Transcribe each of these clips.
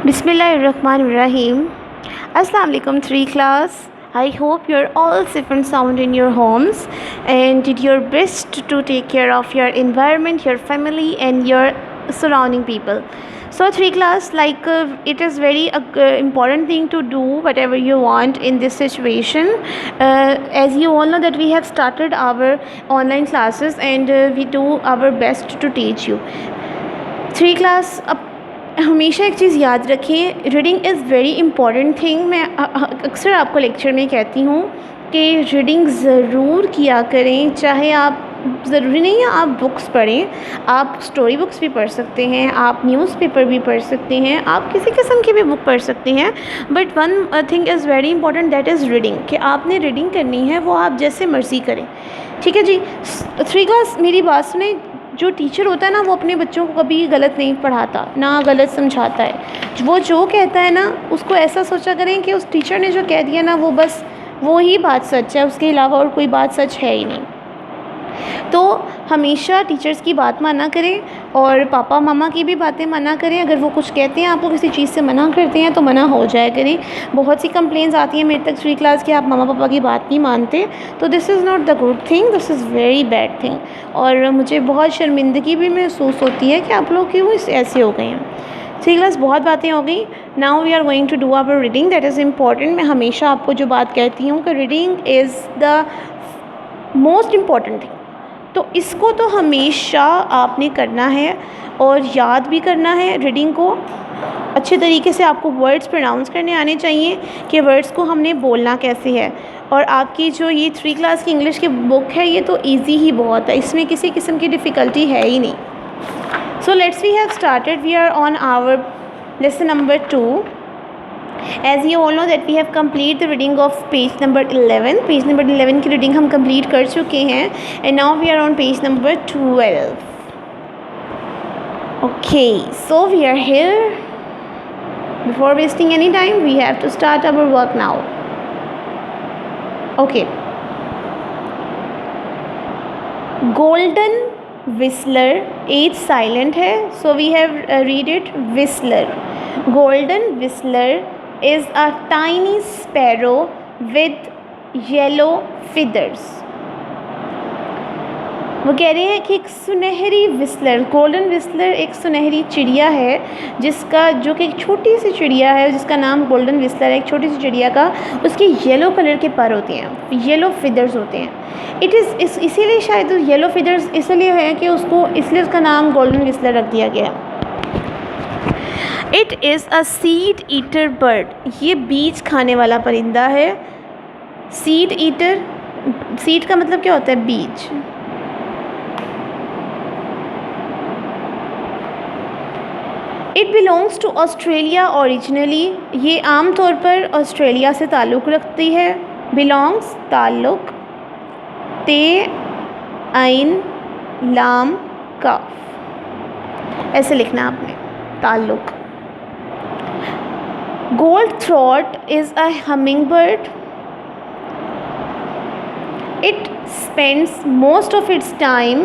Bismillahirrahmanirrahim. Assalamu alaikum 3 class. I hope you're all safe and sound in your homes and did your best to take care of your environment, your family and your surrounding people. So 3 class, it is very important thing to do whatever you want in this situation. As you all know that we have started our online classes and we do our best to teach you. 3 class, हमेशा एक चीज़ याद रखें, reading is very important thing. मैं अक्सर आपको lecture में कहती हूँ कि रीडिंग ज़रूर किया करें, चाहे आप ज़रूरी नहीं है आप बुक्स पढ़ें, आप स्टोरी बुक्स भी पढ़ सकते हैं, आप न्यूज़पेपर भी पढ़ सकते हैं, आप किसी किस्म की भी बुक पढ़ सकते हैं। But one thing is very important, that is reading, कि आपने रीडिंग करनी है वो आप जैसे मर्ज़ी करें, ठीक है जी। 3 क्लास मेरी बात सुने, जो टीचर होता है ना वो अपने बच्चों को कभी गलत नहीं पढ़ाता ना गलत समझाता है। वो जो कहता है ना उसको ऐसा सोचा करें कि उस टीचर ने जो कह दिया ना वो बस वो ही बात सच है, उसके अलावा और कोई बात सच है ही नहीं। तो हमेशा टीचर्स की बात माना करें और पापा मामा की भी बातें माना करें। अगर वो कुछ कहते हैं आपको किसी चीज़ से मना करते हैं तो मना हो जाया करें। बहुत सी कंप्लेंट्स आती हैं मेरे तक 3 क्लास के, आप मामा पापा की बात नहीं मानते, तो this is not the good thing, this is very bad thing. और मुझे बहुत शर्मिंदगी भी महसूस होती है कि आप लोग क्यों ऐसे हो गए हैं। 3 क्लास बहुत बातें हो गई। Now we are going to do our reading, that is important. मैं हमेशा आपको जो बात कहती हूँ कि reading is the most important thing, तो इसको तो हमेशा आपने करना है और याद भी करना है। रीडिंग को अच्छे तरीके से आपको वर्ड्स प्रोनाउंस करने आने चाहिए कि वर्ड्स को हमने बोलना कैसे है। और आपकी जो ये 3 क्लास की इंग्लिश की बुक है ये तो इजी ही बहुत है, इसमें किसी किस्म की डिफ़िकल्टी है ही नहीं। So let's we have started, we are on our lesson number 2। As you all know that we have complete the reading of page number 11. Page number 11 की रीडिंग हम कंप्लीट कर चुके हैं and now we are on page number 12. Okay, so we are here. Before wasting any time, we have to start our work now. Okay. Golden whistler, H silent है, so we have read it whistler. Golden whistler is a tiny sparrow with yellow feathers. वो कह रहे हैं कि एक सुनहरी whistler, golden whistler एक सुनहरी चिड़िया है जिसका जो कि एक छोटी सी चिड़िया है जिसका नाम गोल्डन विस्लर है। एक छोटी सी चिड़िया का उसके येलो कलर के पर होते हैं, येलो फिदर्स होते हैं। इट इज़ इसीलिए शायद येलो फिदर्स इसलिए है कि उसको इसलिए उसका नाम गोल्डन विस्लर रख दिया गया। It is a seed eater bird, ये बीज खाने वाला परिंदा है। सीड ईटर, सीड का मतलब क्या होता है? बीज। It belongs to Australia originally, ये आम तौर पर ऑस्ट्रेलिया से ताल्लुक़ रखती है। बिलोंग्स ताल्लुक़, ते आइन लाम काफ, ऐसे लिखना आपने, ताल्लुक़। Gold throat is a hummingbird. It spends most of its time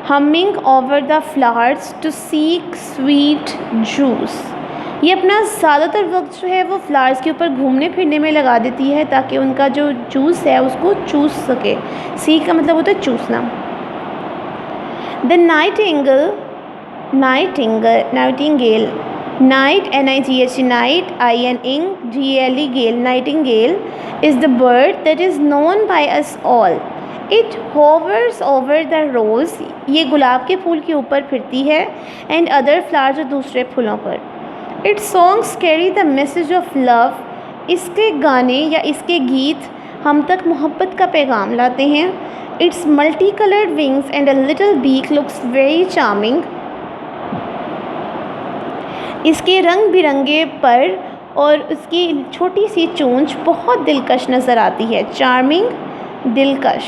humming over the flowers to seek sweet juice. ये अपना ज़्यादातर वक्त जो है वो फ्लावर्स के ऊपर घूमने फिरने में लगा देती है ताकि उनका जो जूस है उसको चूस सके। सीक का मतलब होता है चूसना। The nightingale, night, N-I-G-H, night, I-N-G-L-E, gale, nightingale is the bird that is known by us all. It hovers over the rose, ये गुलाब के फूल के ऊपर फिरती है, and other flowers, और दूसरे फूलों पर। Its songs carry the message of love, इसके गाने या इसके गीत हम तक मोहब्बत का पैगाम लाते हैं। Its multicolored wings and a little beak looks very charming. इसके रंग बिरंगे पर और उसकी छोटी सी चोंच बहुत दिलकश नज़र आती है। चार्मिंग, दिलकश।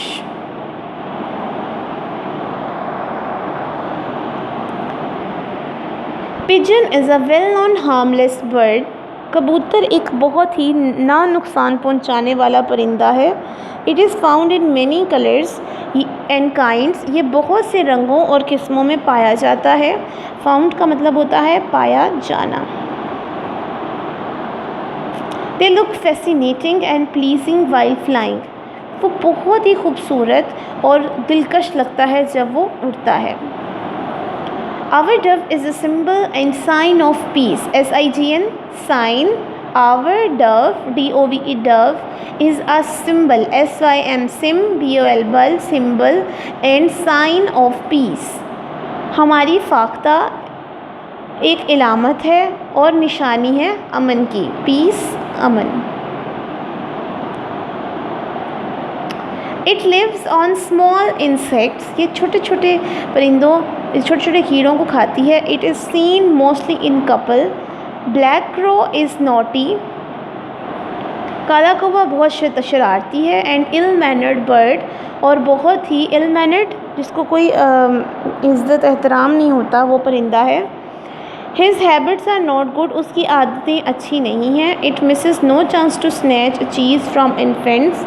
Pigeon is a well known harmless bird, कबूतर एक बहुत ही ना नुकसान पहुंचाने वाला परिंदा है। It is found in many colours and kinds, ये बहुत से रंगों और किस्मों में पाया जाता है। फाउंड का मतलब होता है पाया जाना। They look fascinating and pleasing while flying. वो बहुत ही खूबसूरत और दिलकश लगता है जब वो उड़ता है। Our dove is a symbol and sign of peace. SIGN, sign. Our dove, DOVE, dove, is a symbol. SYM, sim, BOL, bul, symbol and sign of peace. हमारी फाख्ता एक इलामत है और निशानी है अमन की। पीस, अमन। It lives on small insects. ये छोटे छोटे परिंदों, छोटे छोटे कीड़ों को खाती है। It is scene mostly in couple. Black crow is naughty. काला कौवा बहुत शरारती है। एंड इल मैनर्ड बर्ड, और बहुत ही इल मैनर्ड, जिसको कोई इज़्ज़त एहतराम नहीं होता, वो परिंदा है। His habits are not good, उसकी आदतें अच्छी नहीं हैं। It misses no chance to snatch cheese from infants.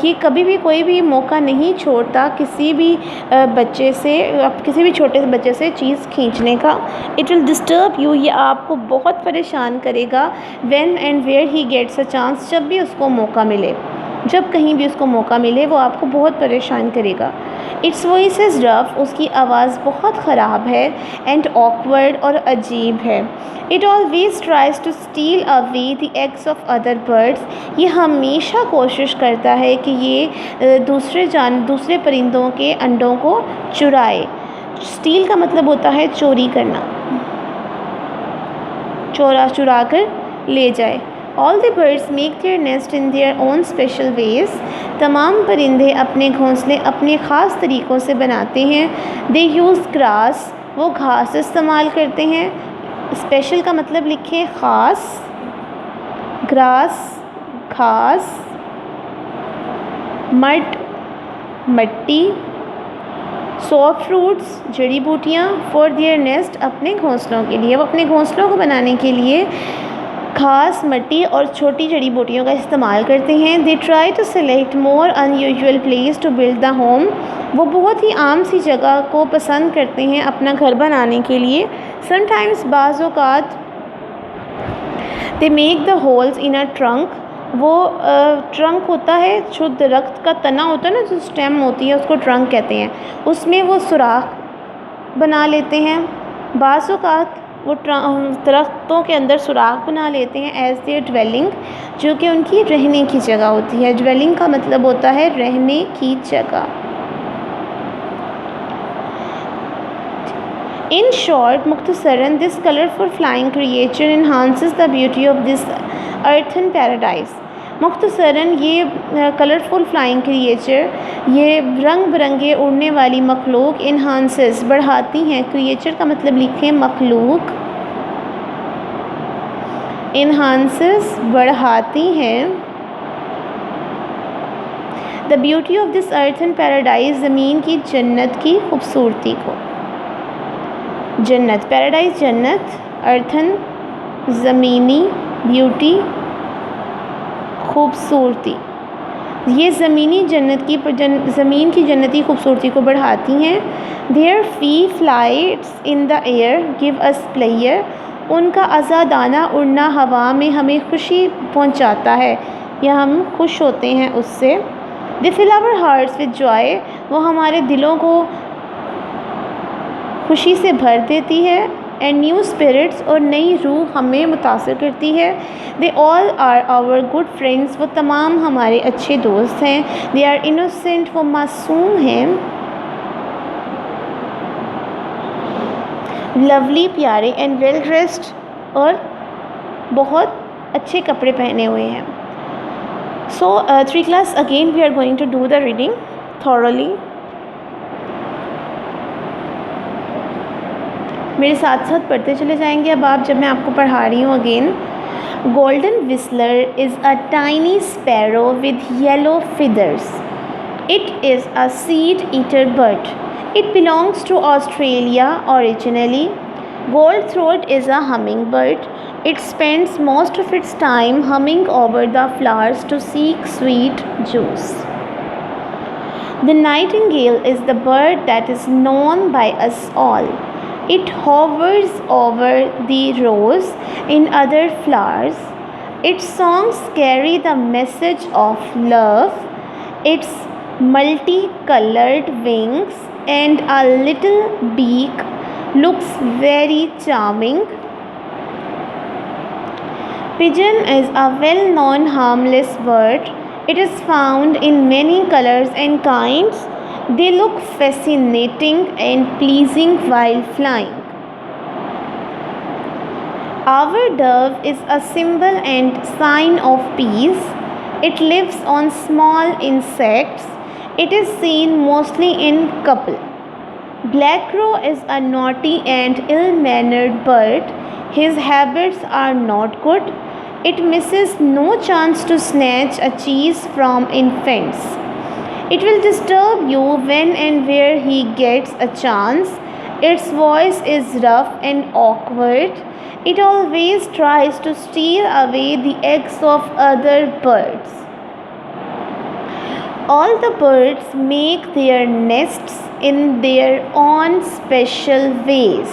ये कभी भी कोई भी मौका नहीं छोड़ता किसी भी बच्चे से, किसी भी छोटे से बच्चे से चीज़ खींचने का। इट विल डिस्टर्ब यू, ये आपको बहुत परेशान करेगा। When and where he gets a chance, जब भी उसको मौका मिले, जब कहीं भी उसको मौका मिले वो आपको बहुत परेशान करेगा। इट्स वॉइस इज़ रफ, उसकी आवाज़ बहुत ख़राब है। एंड ऑकवर्ड, और अजीब है। It always tries to steal away the eggs of other birds, ये हमेशा कोशिश करता है कि ये दूसरे परिंदों के अंडों को चुराए। स्टील का मतलब होता है चोरी करना, चुरा कर ले जाए। All the birds make their nest in their own special ways, तमाम परिंदे अपने घोंसले अपने ख़ास तरीक़ों से बनाते हैं। दे यूज़ ग्रास, वो घास इस्तेमाल करते हैं। स्पेशल का मतलब लिखें ख़ास, ग्रास घास, मड मट्टी, सॉफ्ट फ्रूट्स जड़ी बूटियाँ, फॉर देयर नेस्ट अपने घोंसलों के लिए, वो अपने घोंसलों को बनाने के लिए घास, मट्टी और छोटी जड़ी बूटियों का इस्तेमाल करते हैं। They try to select more unusual place to build the home, वो बहुत ही आम सी जगह को पसंद करते हैं अपना घर बनाने के लिए। समटाइम्स बाज़ औक़ात they make the holes in a trunk, वो ट्रंक होता है जो दरख्त का तना होता है ना, जो स्टेम होती है उसको ट्रंक कहते हैं, उसमें वो सुराख बना लेते हैं। बाज़ औक़ात वो दरख्तों के अंदर सुराख बना लेते हैं एज़ देयर ड्वेलिंग, जो कि उनकी रहने की जगह होती है। ड्वेलिंग का मतलब होता है रहने की जगह। इन शॉर्ट, मुख्तसरन, this colourful flying creature enhances the beauty of this earthen paradise. मुख्तसरन ये कलरफुल फ्लाइंग क्रिएचर, ये रंग बिरंगे उड़ने वाली मखलूक, इन्हांसेस बढ़ाती हैं। क्रिएचर का मतलब लिखें मखलूक, इन्हांसेस बढ़ाती हैं। The beauty of this earthen paradise, ज़मीन की जन्नत की खूबसूरती को। जन्नत, पैराडाइज जन्नत, अर्थन ज़मीनी, ब्यूटी खूबसूरती, ये ज़मीनी ज़मीन की जन्नती खूबसूरती को बढ़ाती हैं। Their free flights in the air give us player, उनका आज़ादाना उड़ना हवा में हमें खुशी पहुंचाता है या हम खुश होते हैं उससे। They fill our hearts with joy, वो हमारे दिलों को खुशी से भर देती है। एंड न्यू स्पिरिट्स, और नई रूह हमें मुतासर करती है। They all are our good friends, वो तमाम हमारे अच्छे दोस्त हैं। दे आर इनोसेंट, वो मासूम हैं। लवली, प्यारे। एंड वेल ड्रेस्ड, और बहुत अच्छे कपड़े पहने हुए हैं। So 3 class again we are going to do the reading thoroughly. मेरे साथ साथ पढ़ते चले जाएंगे अब आप, जब मैं आपको पढ़ा रही हूँ again. Golden whistler is a tiny sparrow with yellow feathers. It is a seed-eater bird. It belongs to Australia originally. Goldthroat is a hummingbird. It spends most of its time humming over the flowers to seek sweet juice. The nightingale is the bird that is known by us all. It hovers over the rose and other flowers, Its songs carry the message of love. Its multicolored wings and a little beak looks very charming. Pigeon is a well-known harmless bird. It is found in many colors and kinds. They look fascinating and pleasing while flying. Our dove is a symbol and sign of peace. It lives on small insects. It is seen mostly in couple. Black crow is a naughty and ill-mannered bird. His habits are not good. It misses no chance to snatch a cheese from infants. It will disturb you when and where he gets a chance. Its voice is rough and awkward. It always tries to steal away the eggs of other birds. All the birds make their nests in their own special ways.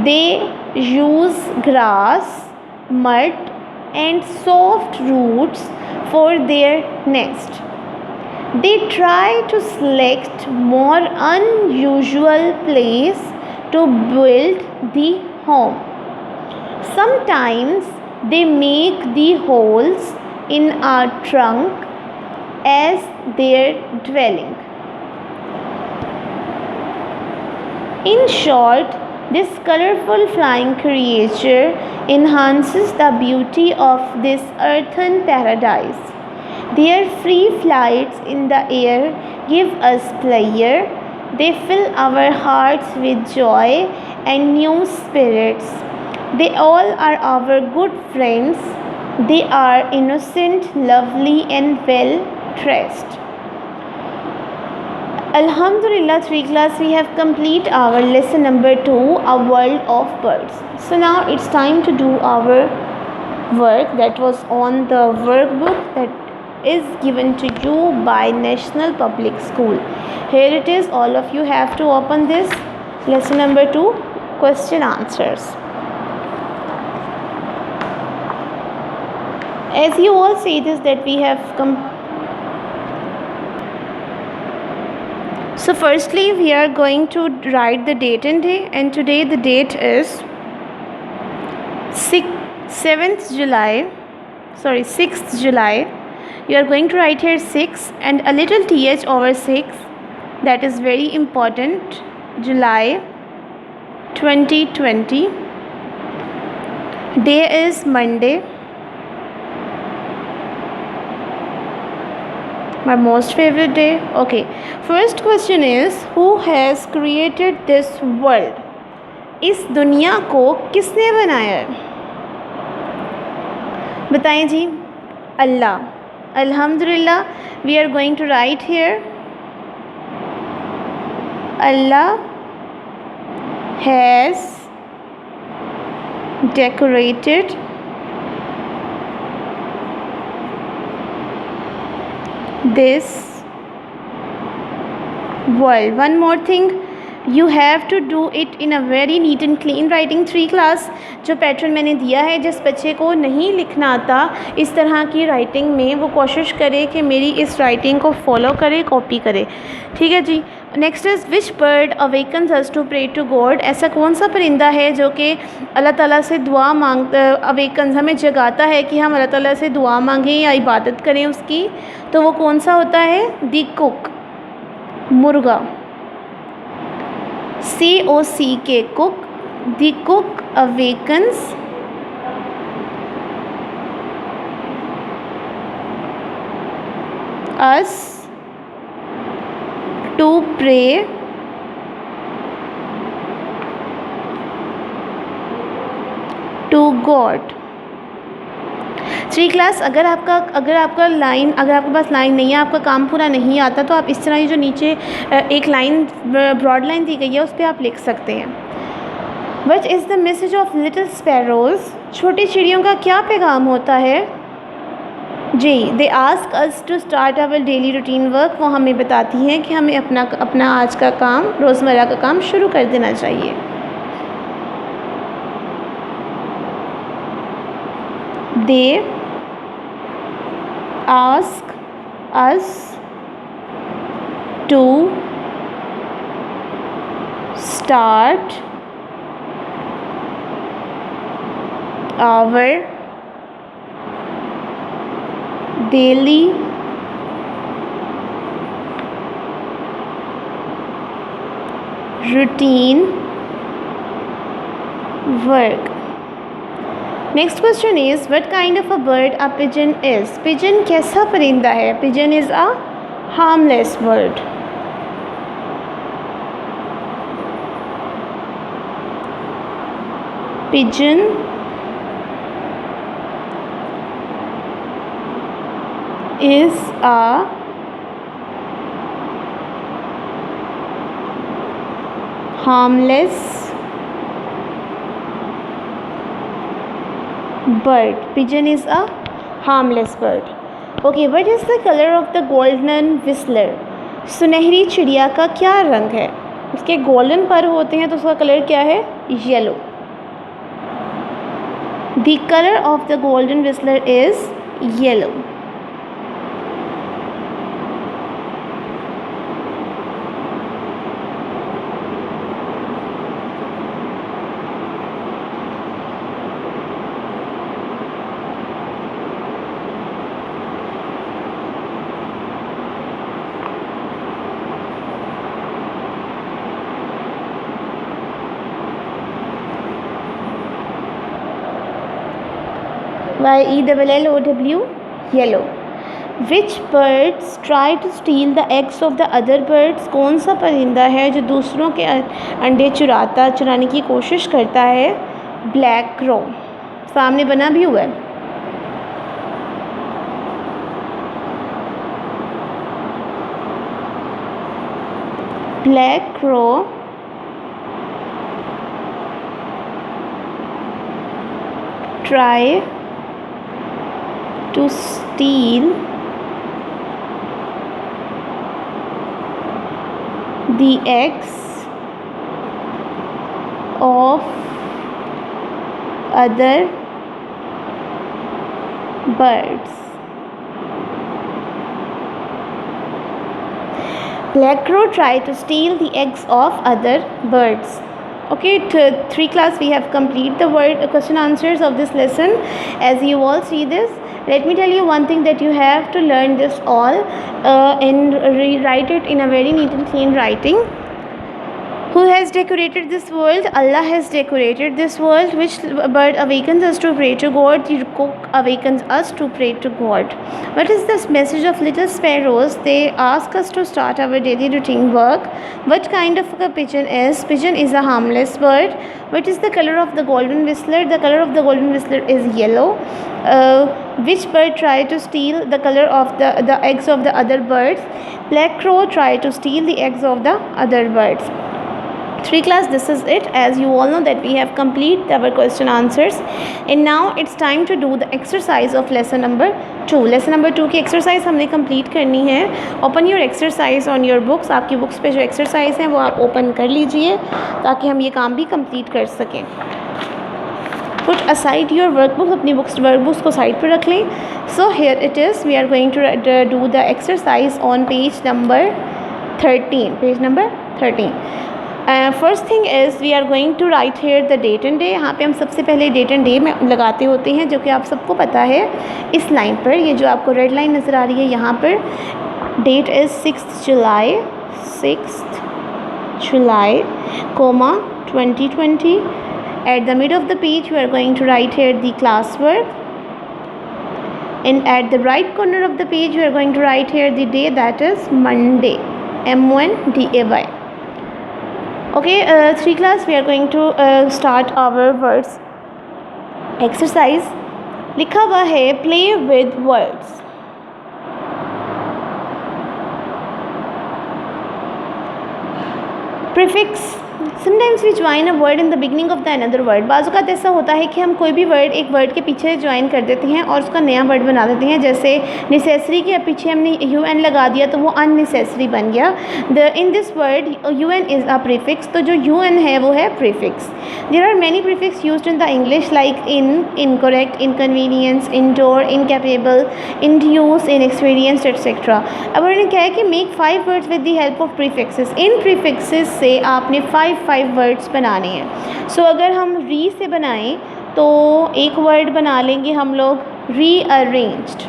They use grass, mud, and soft roots for their nest. They try to select more unusual place to build the home. Sometimes they make the holes in a trunk as their dwelling. In short, this colorful flying creature enhances the beauty of this earthen paradise. Their free flights in the air give us pleasure. They fill our hearts with joy and new spirits. They all are our good friends. They are innocent, lovely, and well dressed. Alhamdulillah, 3 class, we have complete our lesson number 2, A World of Birds. So now it's time to do our work that was on the workbook that is given to you by National Public School. Here it is. All of you have to open this lesson number 2, question answers. As you all see this, that we have So firstly, we are going to write the date and day, and today the date is 6th July. You are going to write here 6 and a little th over 6. That is very important. July 2020. Day is Monday. My most favorite day. Okay, first question is, who has created this world? इस दुनिया को किसने बनाया है? बताएं जी. अल्लाह. Alhamdulillah, we are going to write here, Allah has decorated this world. One more thing, you have to do it in a very neat and clean writing. 3 class, जो pattern मैंने दिया है, जिस बच्चे को नहीं लिखना आता इस तरह की राइटिंग में, वो कोशिश करे कि मेरी इस राइटिंग को फॉलो करे, कॉपी करे. ठीक है जी. Next is, which bird awakens us to pray to God? ऐसा कौन सा परिंदा है जो कि अल्लाह ताला से दुआ अवेकन्स, हमें जगाता है कि हम अल्लाह ताला से दुआ मांगें या इबादत करें उसकी? तो वो कौन सा होता है? दी कुक, मुर्गा. COCK, cook. The cook awakens us to pray to God. 3 class, अगर आपके पास लाइन नहीं है, आपका काम पूरा नहीं आता, तो आप इस तरह ये जो नीचे एक लाइन, ब्रॉड लाइन दी गई है, उस पर आप लिख सकते हैं. What is the message of little sparrows? छोटी चिड़ियों का क्या पैगाम होता है जी? They ask us to start our daily routine work. वो हमें बताती हैं कि हमें अपना आज का काम, रोज़मर्रा का काम शुरू कर देना चाहिए. they ask us to start our daily routine work. Next question is, what kind of a bird a pigeon is? Pigeon कैसा परिंदा है? Pigeon is a harmless bird. Pigeon is a harmless bird. Pigeon is a harmless bird. Okay, what is the color of the golden whistler? सुनहरी चिड़िया का क्या रंग है? उसके गोल्डन पर होते हैं तो उसका कलर क्या है? Yellow. The color of the golden whistler is yellow. YELLOW, yellow. Which birds try to steal the eggs of the other birds? कौन सा परिंदा है जो दूसरों के अंडे चुराने की कोशिश करता है? Black crow. सामने बना भी हुआ है. Black crow try to steal the eggs of other birds. Black crow try to steal the eggs of other birds. Okay, 3 class we have completed the question answers of this lesson. As you all see this, let me tell you one thing, that you have to learn this all and rewrite it in a very neat and clean writing. Who has decorated this world? Allah has decorated this world. Which bird awakens us to pray to God? The cock awakens us to pray to God. What is this message of little sparrows? They ask us to start our daily routine work. What kind of a pigeon is? Pigeon is a harmless bird. What is the color of the golden whistler? The color of the golden whistler is yellow. Which bird tried to steal the color of the eggs of the other birds? Black crow tried to steal the eggs of the other birds. 3 class, this is it. As you all know that we have completed our question answers, and now it's time to do the exercise of lesson number 2. lesson number 2 की exercise हमने complete करनी है. open your exercise on your books. आपकी books पे जो exercise है वो आप open कर लीजिए ताकि हम ये काम भी complete कर सकें. Put aside your workbooks. अपनी workbooks को side पर रख लें. So here it is. We are going to do the exercise on page number 13. Page number 13. First thing is we are going to write here the date and day. यहाँ पे हम सबसे पहले date and day में लगाते होते हैं, जो कि आप सबको पता है. इस लाइन पर, ये जो आपको रेड लाइन नज़र आ रही है, यहाँ पर date is 6 July comma 2020. At the mid of the page we are going to write here the class work, and at the right corner of the page we are going to write here the day, that is Monday, MONDAY. Okay, 3 class, we are going to start our words exercise. लिखा हुआ है play with words. Prefix sometimes we join a word in the beginning of the another word. बाज़ औक़ात ऐसा होता है कि हम कोई भी वर्ड एक वर्ड के पीछे ज्वाइन कर देते हैं और उसका नया वर्ड बना देते हैं। जैसे नेसेसरी के पीछे हमने UN लगा दिया तो वो अननेसेसरी बन गया। In this word UN is a prefix, तो जो UN है वो है prefix. There are many prefix used in the English like in, incorrect, inconvenience, indoor, incapable, induce, inexperienced etcetera. अब उन्होंने क्या है कि make 5 words with the help of prefixes. इन प्रीफिक्सेस से आपने 5 वर्ड्स बनाने हैं। सो अगर हम री से बनाएं तो एक वर्ड बना लेंगे हम लोग rearranged.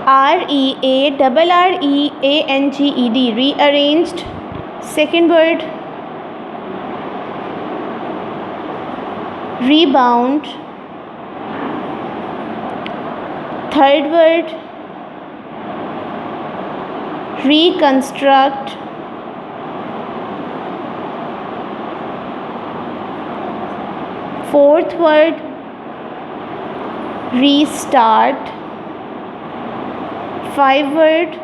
REARREANGED, rearranged. Second word rebound, third word reconstruct, fourth word restart, 5 word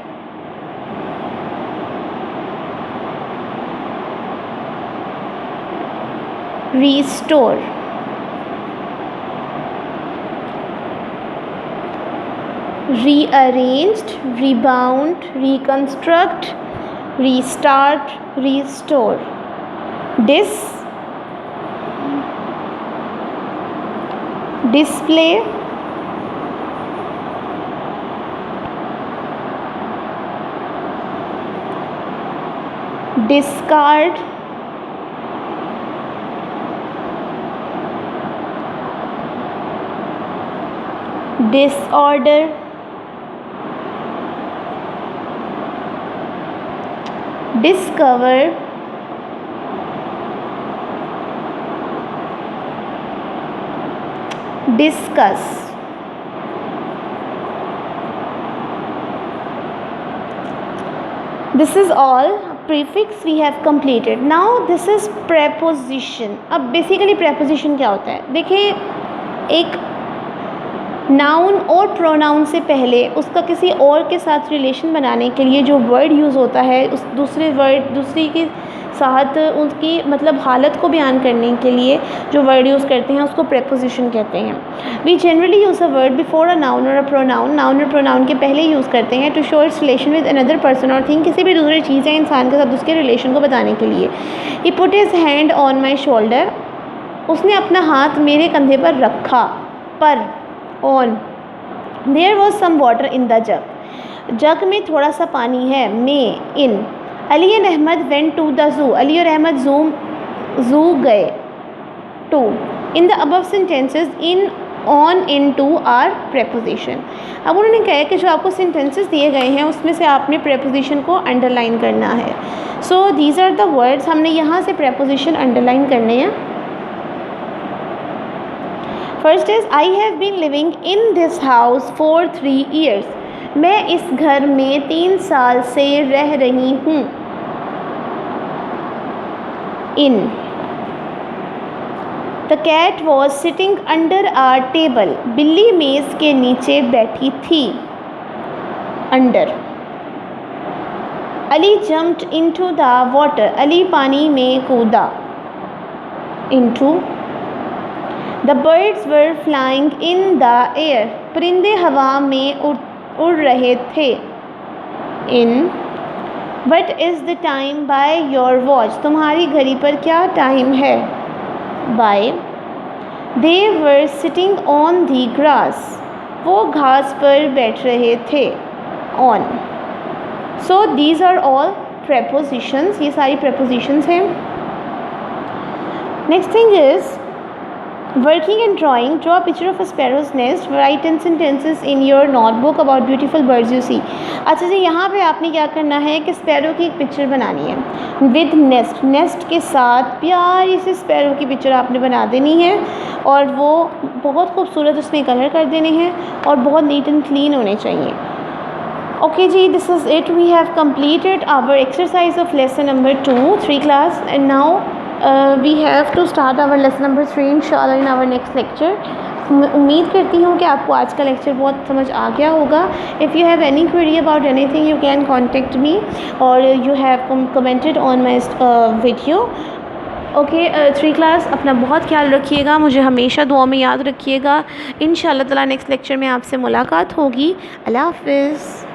restore। rearranged, rebound, reconstruct, restart, restore। display, discard, disorder, discover, discuss। This is all prefix we have completed. Now this is preposition। अब basically preposition क्या होता है? देखिए, एक noun और pronoun से पहले उसका किसी और के साथ रिलेशन बनाने के लिए जो वर्ड यूज़ होता है, उस दूसरी के साथ उसकी मतलब हालत को बयान करने के लिए जो वर्ड यूज़ करते हैं उसको प्रेपोजिशन कहते हैं। We generally use a word before a noun और अ प्रोनाउन। नाउन और प्रोनाउन के पहले यूज़ करते हैं to show its relation with another person और थिंग, किसी भी दूसरी चीज़ या इंसान के साथ उसके रिलेशन को बताने के लिए। He put his hand on my shoulder, उसने अपना हाथ मेरे कंधे पर रखा। पर, on. There was some water in the jug, jug में थोड़ा सा पानी है। में, in. Ali and Ahmed went to the zoo, Ali और अहमद जू गए। To. In the above sentences in, on, in, to are preposition. अब उन्होंने कहा है कि जो आपको सेंटेंसेस दिए गए हैं उसमें से आपने प्रेपोजिशन को अंडरलाइन करना है। So these are the words, हमने यहाँ से प्रेपोजिशन अंडरलाइन करने हैं। First is I have been living in this house for 3 years, मैं इस घर में 3 साल से रह रही हूँ। In. The cat was sitting under our table, बिल्ली मेज़ के नीचे बैठी थी। Under. Ali jumped into the water, Ali पानी में कूदा। Into. The birds were flying in the air, परिंदे हवा में उड़ रहे थे। In. What is the time by your watch, तुम्हारी घड़ी पर क्या टाइम है। By. They were sitting on the grass, वो घास पर बैठ रहे थे। On. So these are all prepositions, ये सारी प्रेपोजिशंस हैं। Next thing is working and drawing. Draw a picture of a sparrow's nest. Write 10 sentences in your notebook about beautiful birds you see. अच्छा जी, यहाँ पे आपने क्या करना है कि स्पैरो की एक पिक्चर बनानी है विद नेस्ट, नेस्ट के साथ प्यारी सी स्पैरो की पिक्चर आपने बना देनी है और वो बहुत खूबसूरत उसमें कलर कर देने हैं और बहुत नीट एंड क्लीन होने चाहिए। Okay ji, this is it, we have completed our exercise of lesson number 2, 3 class, and now we have to start our lesson number 3 inshallah in our next lecture. उम्मीद करती हूँ कि आपको आज का लेक्चर बहुत समझ आ गया होगा. If you have any query about anything you can contact me or you have commented on my video. Okay 3 class, अपना बहुत ख्याल रखिएगा, मुझे हमेशा दुआ में याद रखिएगा. इंशाअल्लाह ताला नेक्स्ट लेक्चर में आपसे मुलाकात होगी. अल्लाह हाफ़िज़.